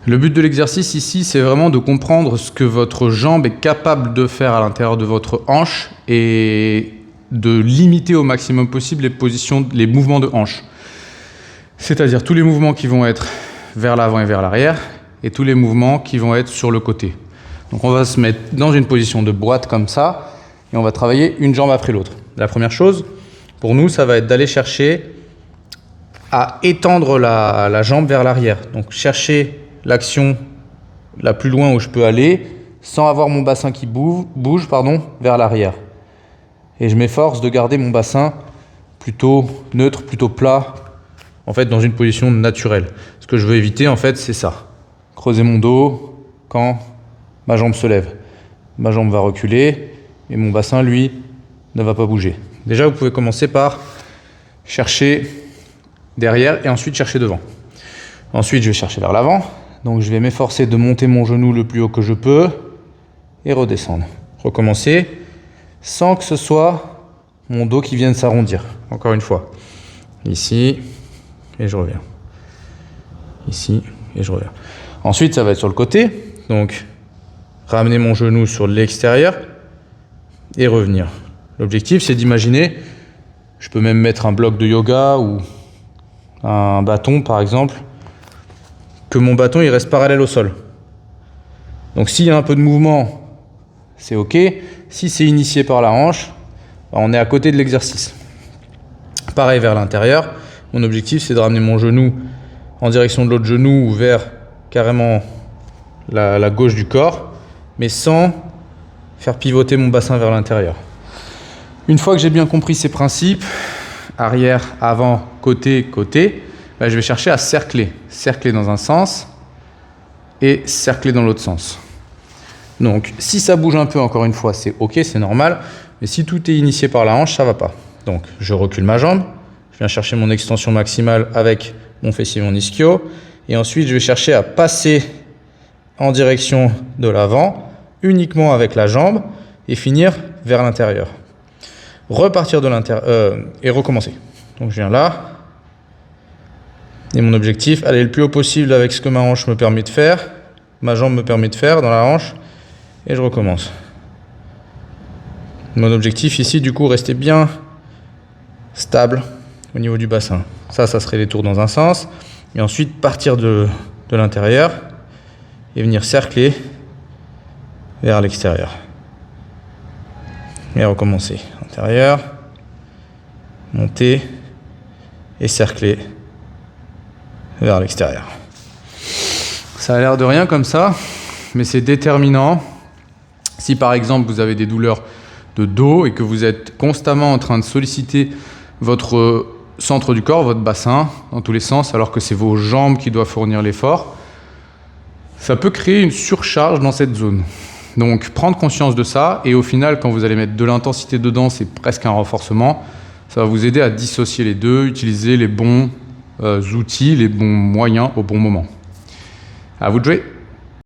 Le but de l'exercice ici, c'est vraiment de comprendre ce que votre jambe est capable de faire à l'intérieur de votre hanche et de limiter au maximum possible les mouvements de hanche. C'est-à-dire tous les mouvements qui vont être vers l'avant et vers l'arrière et tous les mouvements qui vont être sur le côté. Donc on va se mettre dans une position de boîte comme ça et on va travailler une jambe après l'autre. La première chose, pour nous, ça va être d'aller chercher à étendre la jambe vers l'arrière. Donc chercher l'action la plus loin où je peux aller sans avoir mon bassin qui bouge vers l'arrière. Et je m'efforce de garder mon bassin plutôt neutre, plutôt plat, en fait dans une position naturelle. Ce que je veux éviter en fait c'est ça. Creuser mon dos quand ma jambe se lève. Ma jambe va reculer et mon bassin lui ne va pas bouger. Déjà vous pouvez commencer par chercher derrière et ensuite chercher devant. Ensuite je vais chercher vers l'avant. Donc je vais m'efforcer de monter mon genou le plus haut que je peux et redescendre. Recommencer sans que ce soit mon dos qui vienne s'arrondir. Encore une fois. Ici et je reviens. Ici et je reviens. Ensuite ça va être sur le côté. Donc ramener mon genou sur l'extérieur et revenir. L'objectif c'est d'imaginer, je peux même mettre un bloc de yoga ou un bâton par exemple, que mon bâton il reste parallèle au sol. Donc s'il y a un peu de mouvement, c'est ok. Si c'est initié par la hanche, on est à côté de l'exercice. Pareil vers l'intérieur. Mon objectif c'est de ramener mon genou en direction de l'autre genou ou vers carrément la gauche du corps, mais sans faire pivoter mon bassin vers l'intérieur. Une fois que j'ai bien compris ces principes, arrière, avant, côté, côté, je vais chercher à cercler. Cercler dans un sens et cercler dans l'autre sens. Donc, si ça bouge un peu, encore une fois, c'est ok, c'est normal. Mais si tout est initié par la hanche, ça ne va pas. Donc, je recule ma jambe. Je viens chercher mon extension maximale avec mon fessier et mon ischio. Et ensuite, je vais chercher à passer en direction de l'avant, uniquement avec la jambe, et finir vers l'intérieur. Repartir de l'intérieur et recommencer. Donc, je viens là. Et mon objectif, aller le plus haut possible avec ce que ma hanche me permet de faire, ma jambe me permet de faire dans la hanche, et je recommence. Mon objectif ici, du coup, rester bien stable au niveau du bassin. Ça serait les tours dans un sens, et ensuite partir de l'intérieur et venir cercler vers l'extérieur. Et recommencer. Intérieur, monter et cercler vers l'extérieur. Ça a l'air de rien comme ça, mais c'est déterminant. Si par exemple vous avez des douleurs de dos et que vous êtes constamment en train de solliciter votre centre du corps, votre bassin, dans tous les sens, alors que c'est vos jambes qui doivent fournir l'effort, ça peut créer une surcharge dans cette zone. Donc prendre conscience de ça, et au final, quand vous allez mettre de l'intensité dedans, c'est presque un renforcement, ça va vous aider à dissocier les deux, utiliser les bons outils, les bons moyens au bon moment. À vous de jouer.